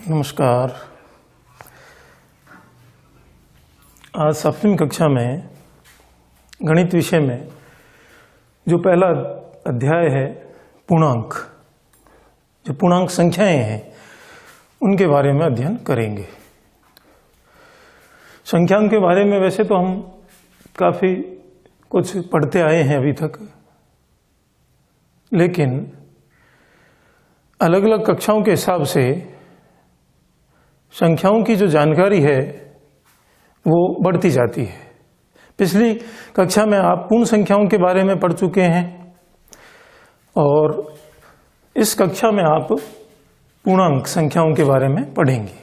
नमस्कार। आज 7वीं कक्षा में गणित विषय में जो पहला अध्याय है पूर्णांक, जो पूर्णांक संख्याएं हैं उनके बारे में अध्ययन करेंगे। संख्याओं के बारे में वैसे तो हम काफ़ी कुछ पढ़ते आए हैं अभी तक, लेकिन अलग अलग कक्षाओं के हिसाब से संख्याओं की जो जानकारी है वो बढ़ती जाती है। पिछली कक्षा में आप पूर्ण संख्याओं के बारे में पढ़ चुके हैं और इस कक्षा में आप पूर्णांक संख्याओं के बारे में पढ़ेंगे।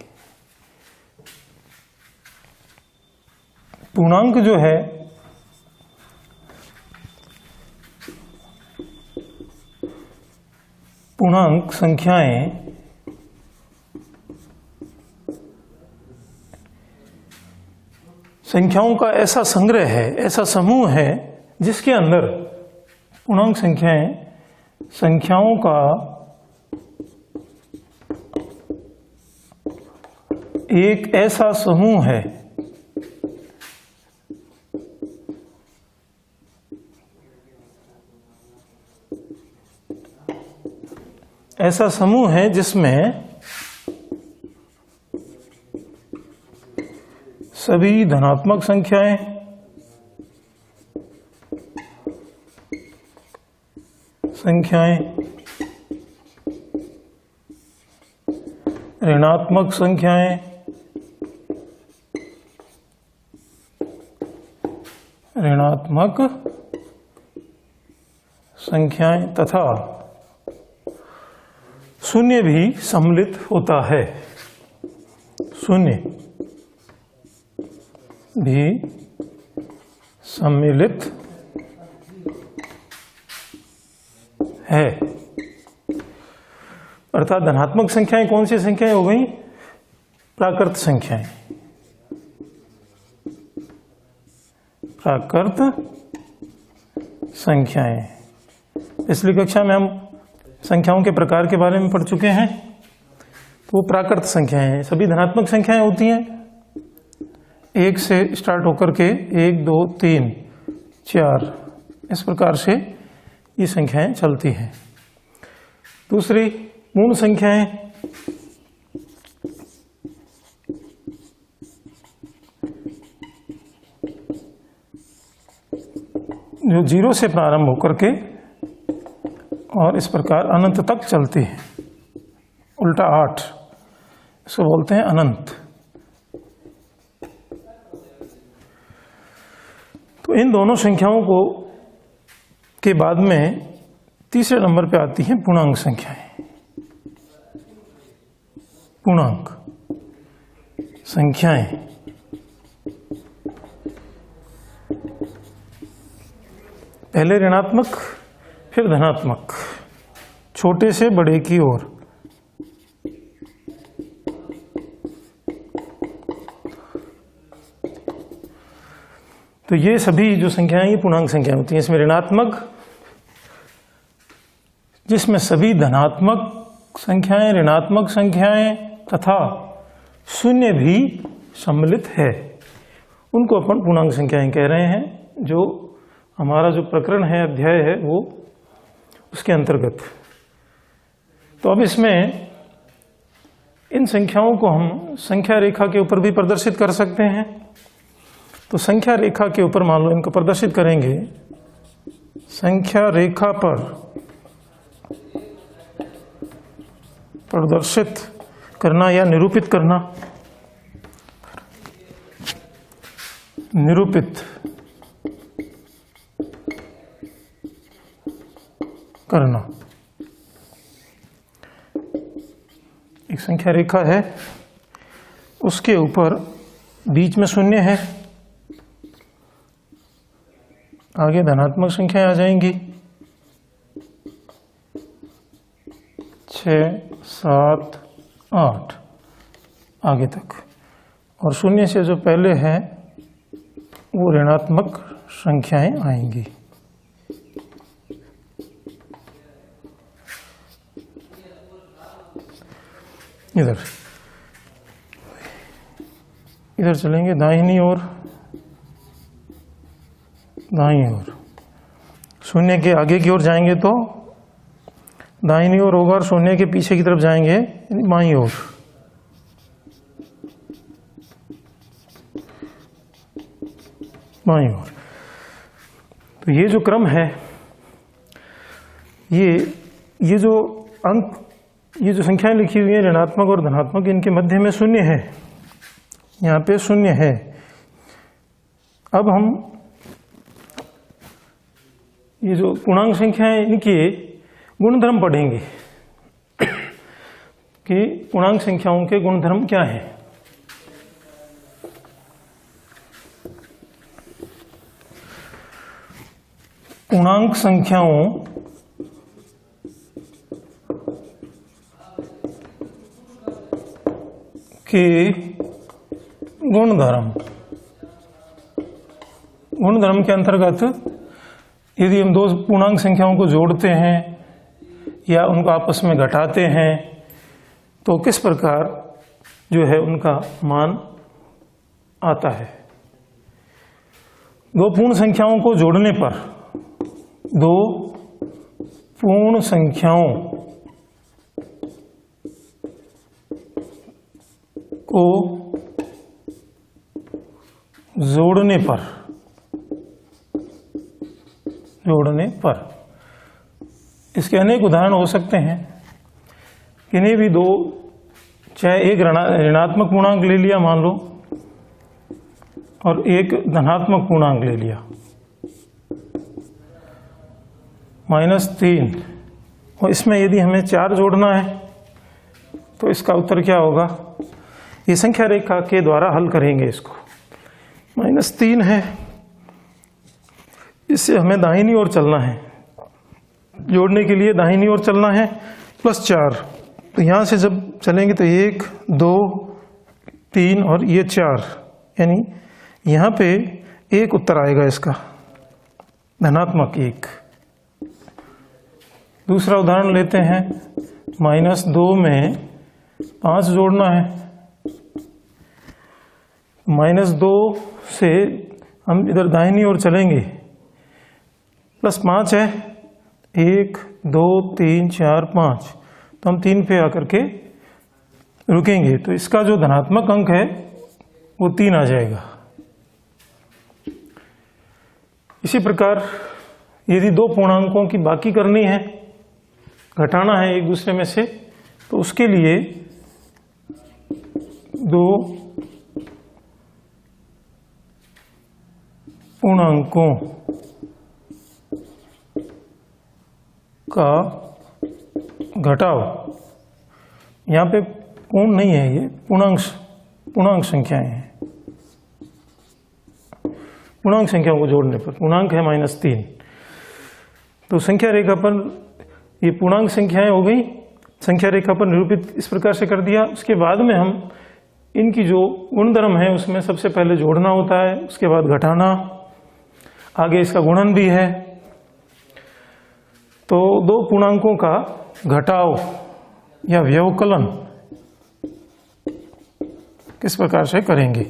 पूर्णांक जो है पूर्णांक संख्याएं संख्याओं का ऐसा संग्रह है, ऐसा समूह है जिसके अंदर पूर्णांक संख्याएं संख्याओं का एक ऐसा समूह है जिसमें सभी धनात्मक संख्याएं ऋणात्मक संख्याएं तथा शून्य भी सम्मिलित होता है। शून्य भी सम्मिलित है। अर्थात धनात्मक संख्याएं कौन सी संख्याएं हो गई? प्राकृत संख्याएं। प्राकृत संख्याएं। पिछली कक्षा में हम संख्याओं के प्रकार के बारे में पढ़ चुके हैं। तो वो प्राकृत संख्याएं हैं, सभी धनात्मक संख्याएं होती हैं। 1 से स्टार्ट होकर के 1, 2, 3, 4 इस प्रकार से ये संख्याएं चलती हैं। दूसरी पूर्ण संख्याएं, जो 0 से प्रारंभ होकर के और इस प्रकार अनंत तक चलती है। उल्टा 8 इसको बोलते हैं अनंत। तो इन दोनों संख्याओं को के बाद में तीसरे नंबर पे आती हैं पूर्णांक संख्याएं। पूर्णांक संख्याएं पहले ऋणात्मक फिर धनात्मक, छोटे से बड़े की ओर। तो ये सभी जो संख्याएं ये पूर्णांक संख्याएं होती हैं। इसमें ऋणात्मक, जिसमें सभी धनात्मक संख्याएं, ऋणात्मक संख्याएं तथा शून्य भी सम्मिलित है, उनको अपन पूर्णांक संख्याएं कह रहे हैं। जो हमारा जो प्रकरण है, अध्याय है, वो उसके अंतर्गत। तो अब इसमें इन संख्याओं को हम संख्या रेखा के ऊपर भी प्रदर्शित कर सकते हैं। तो संख्या रेखा के ऊपर मान लो इनको प्रदर्शित करेंगे। संख्या रेखा पर प्रदर्शित करना या निरूपित करना, निरूपित करना। एक संख्या रेखा है, उसके ऊपर बीच में शून्य है, आगे धनात्मक संख्याएं आ जाएंगी 6, 7, 8 आगे तक, और शून्य से जो पहले है वो ऋणात्मक संख्याएं आएंगी। इधर इधर चलेंगे दाहिनी ओर, दाहिनी ओर, शून्य के आगे की ओर जाएंगे तो दाहिनी ओर होगा, और शून्य के पीछे की तरफ जाएंगे बाईं ओर। बाईं ओर। तो ये जो क्रम है, ये जो अंक, ये जो संख्याएं लिखी हुई हैं ऋणात्मक और धनात्मक, इनके मध्य में शून्य है, यहाँ पे शून्य है। अब हम ये जो पूर्णांक संख्याएं, इनके गुणधर्म पढ़ेंगे कि पूर्णांक संख्याओं के गुणधर्म क्या है। पूर्णांक संख्याओं के गुणधर्म, गुणधर्म के अंतर्गत यदि हम दो पूर्णांक संख्याओं को जोड़ते हैं या उनको आपस में घटाते हैं तो किस प्रकार जो है उनका मान आता है। दो पूर्ण संख्याओं को जोड़ने पर, दो पूर्ण संख्याओं को जोड़ने पर इसके अनेक उदाहरण हो सकते हैं। किन्हीं भी दो, चाहे एक ऋणात्मक पूर्णांक ले लिया मान लो और एक धनात्मक पूर्णांक ले लिया, -3, और इसमें यदि हमें 4 जोड़ना है तो इसका उत्तर क्या होगा, ये संख्या रेखा के द्वारा हल करेंगे इसको। -3 है, इससे हमें दाहिनी ओर चलना है, जोड़ने के लिए दाहिनी ओर चलना है, +4। तो यहाँ से जब चलेंगे तो 1, 2, 3 और ये 4, यानी यहाँ पे 1 उत्तर आएगा इसका, धनात्मक 1। दूसरा उदाहरण लेते हैं, -2 में 5 जोड़ना है। -2 से हम इधर दाहिनी ओर चलेंगे, +5 है, 1, 2, 3, 4, 5, तो हम 3 पे आकर के रुकेंगे, तो इसका जो धनात्मक अंक है वो 3 आ जाएगा। इसी प्रकार यदि दो पूर्णांकों की बाकी करनी है, घटाना है एक दूसरे में से, तो उसके लिए दो पूर्णांकों का घटाव, यहाँ पे पूर्ण नहीं है, ये पूर्णांक संख्याएं हैं। पूर्णांक संख्याओं को जोड़ने पर पूर्णांक है -3, तो संख्या रेखा पर ये पूर्णांक संख्याएं हो गई, संख्या रेखा पर निरूपित इस प्रकार से कर दिया। उसके बाद में हम इनकी जो गुणधर्म है उसमें सबसे पहले जोड़ना होता है, उसके बाद घटाना, आगे इसका गुणन भी है। तो दो पूर्णांकों का घटाव या व्यवकलन किस प्रकार से करेंगे।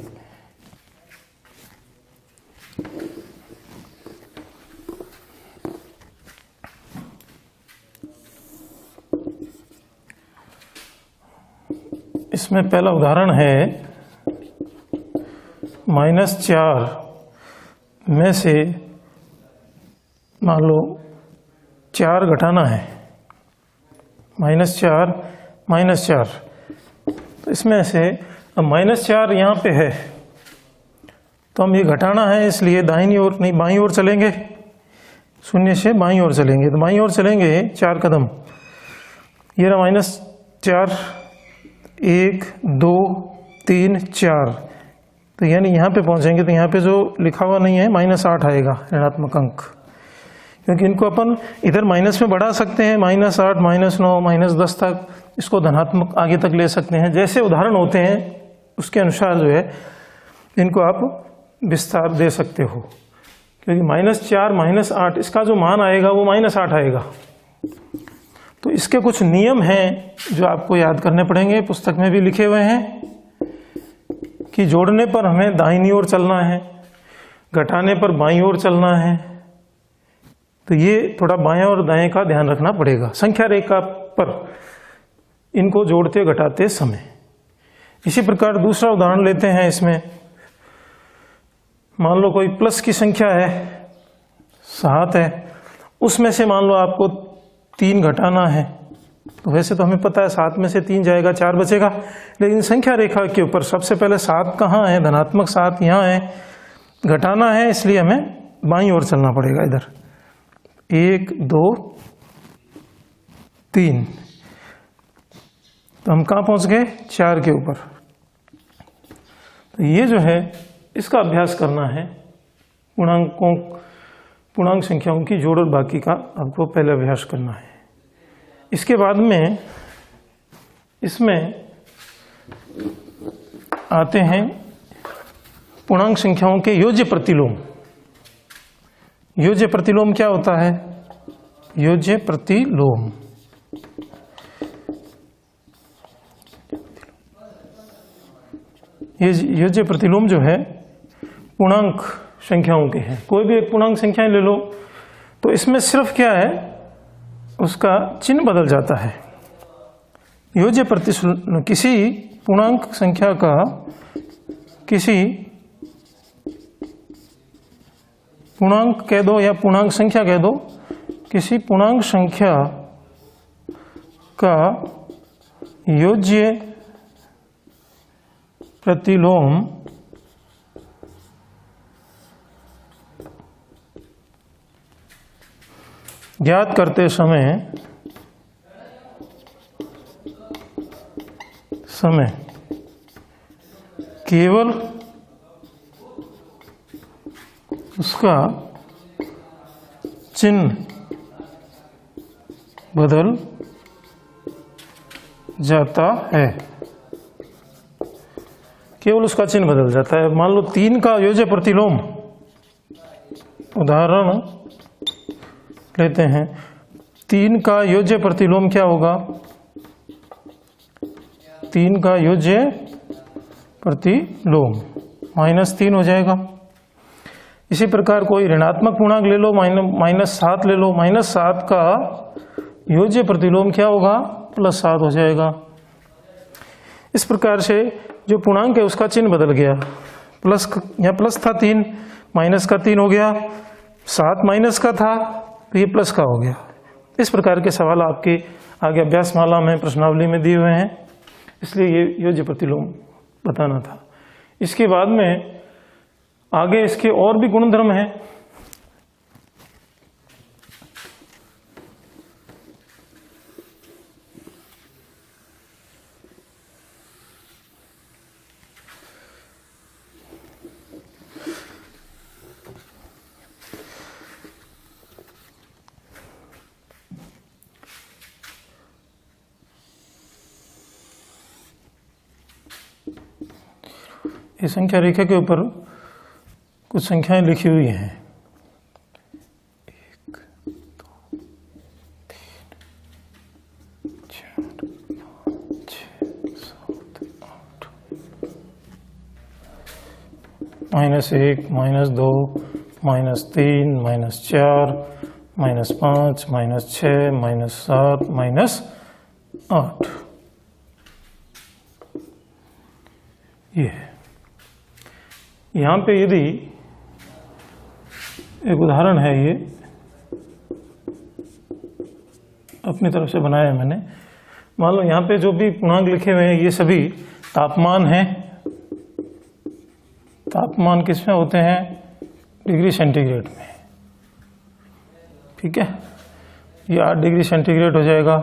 इसमें पहला उदाहरण है, -4 में से मान लो 4 घटाना है, -4, -4, तो इसमें से अब -4 यहाँ पे है, तो हम ये घटाना है, इसलिए दाहिनी ओर नहीं बाईं ओर चलेंगे, शून्य से बाईं ओर चलेंगे, तो बाईं ओर चलेंगे 4 कदम, ये रहा -4, 1, 2, 3, 4, तो यानी यहाँ पे पहुँचेंगे तो यहाँ पे जो लिखा हुआ नहीं है -8 आएगा ऋणात्मक अंक, क्योंकि इनको अपन इधर माइनस में बढ़ा सकते हैं, -8, -9, -10 तक इसको धनात्मक आगे तक ले सकते हैं। जैसे उदाहरण होते हैं उसके अनुसार जो है इनको आप विस्तार दे सकते हो, क्योंकि -4, -8 इसका जो मान आएगा वो -8 आएगा। तो इसके कुछ नियम हैं जो आपको याद करने पड़ेंगे, पुस्तक में भी लिखे हुए हैं। कि जोड़ने पर हमें दाहिनी ओर चलना है, घटाने पर बाईं ओर चलना है। तो ये थोड़ा बाएं और दाएं का ध्यान रखना पड़ेगा संख्या रेखा पर इनको जोड़ते घटाते समय। इसी प्रकार दूसरा उदाहरण लेते हैं। इसमें मान लो कोई प्लस की संख्या है 7 है, उसमें से मान लो आपको 3 घटाना है। तो वैसे तो हमें पता है 7 में से 3 जाएगा, 4 बचेगा, लेकिन संख्या रेखा के ऊपर सबसे पहले 7 कहाँ है, धनात्मक 7 यहाँ है, घटाना है, इसलिए हमें बाईं ओर चलना पड़ेगा। इधर 1 2 3, तो हम कहाँ पहुंच गए, 4 के ऊपर। तो ये जो है इसका अभ्यास करना है, पूर्णांक संख्याओं की जोड़ और बाकी का आपको पहले अभ्यास करना है। इसके बाद में इसमें आते हैं पूर्णांक संख्याओं के योज्य प्रतिलोम। योज्य प्रतिलोम क्या होता है, योज्य प्रतिलोम ये योज्य प्रतिलोम जो है पूर्णांक संख्याओं के हैं। कोई भी एक पूर्णांक संख्याएं ले लो, तो इसमें सिर्फ क्या है, उसका चिन्ह बदल जाता है। योज्य प्रतिलोम किसी पूर्णांक संख्या का किसी पूर्णांक कह दो या पूर्णांक संख्या कह दो, किसी पूर्णांक संख्या का योज्य प्रतिलोम ज्ञात करते समय केवल उसका चिन्ह बदल जाता है, केवल उसका चिन्ह बदल जाता है। मान लो 3 का योज्य प्रतिलोम, उदाहरण लेते हैं, 3 का योज्य प्रतिलोम क्या होगा, 3 का योज्य प्रतिलोम -3 हो जाएगा। इसी प्रकार कोई ऋणात्मक पूर्णांक ले लो, -7 ले लो, -7 का योज्य प्रतिलोम क्या होगा, +7 हो जाएगा। इस प्रकार से जो पूर्णांक है उसका चिन्ह बदल गया, प्लस या प्लस था 3, माइनस का 3 हो गया, 7 माइनस का था तो ये प्लस का हो गया। इस प्रकार के सवाल आपके आगे अभ्यास माला में प्रश्नावली में दिए हुए हैं, इसलिए ये योज्य प्रतिलोम बताना था। इसके बाद में आगे इसके और भी गुणधर्म हैं। ये संख्या रेखा के ऊपर कुछ संख्याएं लिखी हुई हैं, 1 2 3 4 5 6 7 8, -1 -2 -3 -4 -5 -6 -7 -8। ये यहाँ पे यदि एक उदाहरण है, ये अपनी तरफ से बनाया है मैंने। मान लो यहाँ पे जो भी पूर्णांक लिखे हुए हैं ये सभी तापमान हैं। तापमान किस में होते हैं, डिग्री सेंटीग्रेड में, ठीक है। ये 8 डिग्री सेंटीग्रेड हो जाएगा,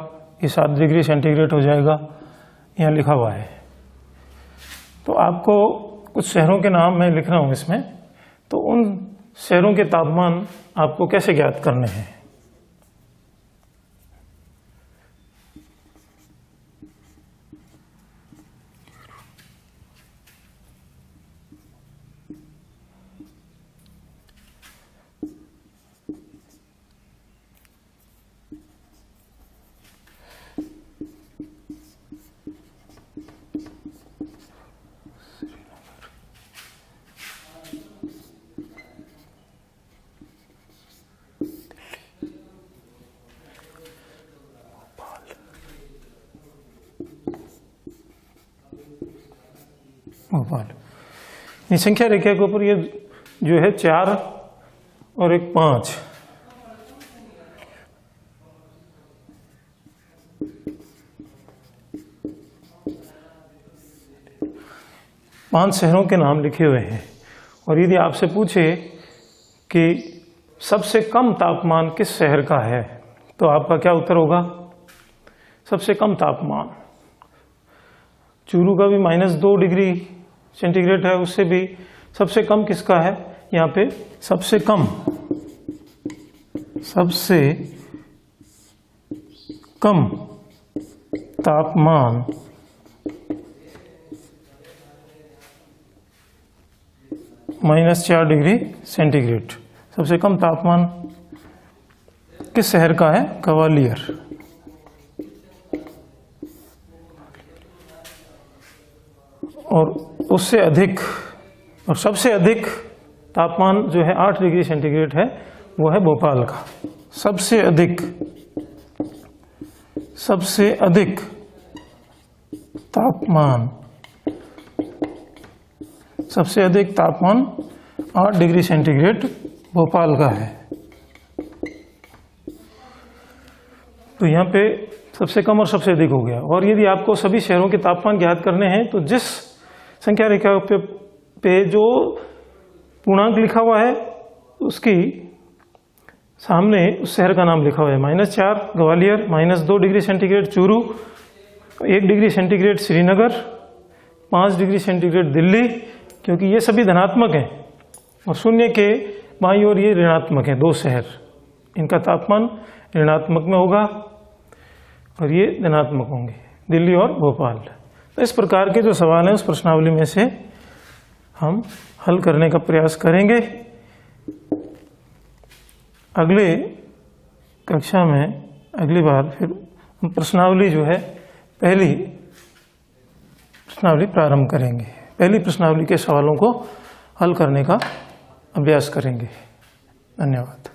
ये 7 डिग्री सेंटीग्रेड हो जाएगा, यहाँ लिखा हुआ है। तो आपको कुछ शहरों के नाम मैं लिख रहा हूँ इसमें, तो उन शहरों के तापमान आपको कैसे ज्ञात करने हैं। भोपाल। ये संख्या रेखा के ऊपर ये जो है 4 और एक 5, पांच शहरों के नाम लिखे हुए हैं। और यदि आपसे पूछे कि सबसे कम तापमान किस शहर का है, तो आपका क्या उत्तर होगा? सबसे कम तापमान चूरू का भी -2 डिग्री सेंटीग्रेड है, उससे भी सबसे कम किसका है? यहाँ पे सबसे कम तापमान -4 डिग्री सेंटीग्रेड। सबसे कम तापमान किस शहर का है? ग्वालियर। और उससे अधिक और सबसे अधिक तापमान जो है 8 डिग्री सेंटीग्रेड है, वो है भोपाल का। सबसे अधिक तापमान 8 डिग्री सेंटीग्रेड भोपाल का है। तो यहाँ पे सबसे कम और सबसे अधिक हो गया। और यदि आपको सभी शहरों के तापमान ज्ञात करने हैं, तो जिस संख्या रेखा पे जो पूर्णांक लिखा हुआ है उसकी सामने उस शहर का नाम लिखा हुआ है। -4 Gwalior, -2 degree centigrade Churu, 1 degree centigrade Srinagar, 5 degree centigrade Delhi, क्योंकि ये सभी धनात्मक हैं। और शून्य के बाईं ओर ये ऋणात्मक हैं, 2 शहर, इनका तापमान ऋणात्मक में होगा और ये धनात्मक होंगे, दिल्ली और भोपाल। तो इस प्रकार के जो सवाल हैं उस प्रश्नावली में से हम हल करने का प्रयास करेंगे। अगले कक्षा में अगली बार फिर हम प्रश्नावली जो है पहली प्रश्नावली प्रारंभ करेंगे। पहली प्रश्नावली के सवालों को हल करने का अभ्यास करेंगे। धन्यवाद।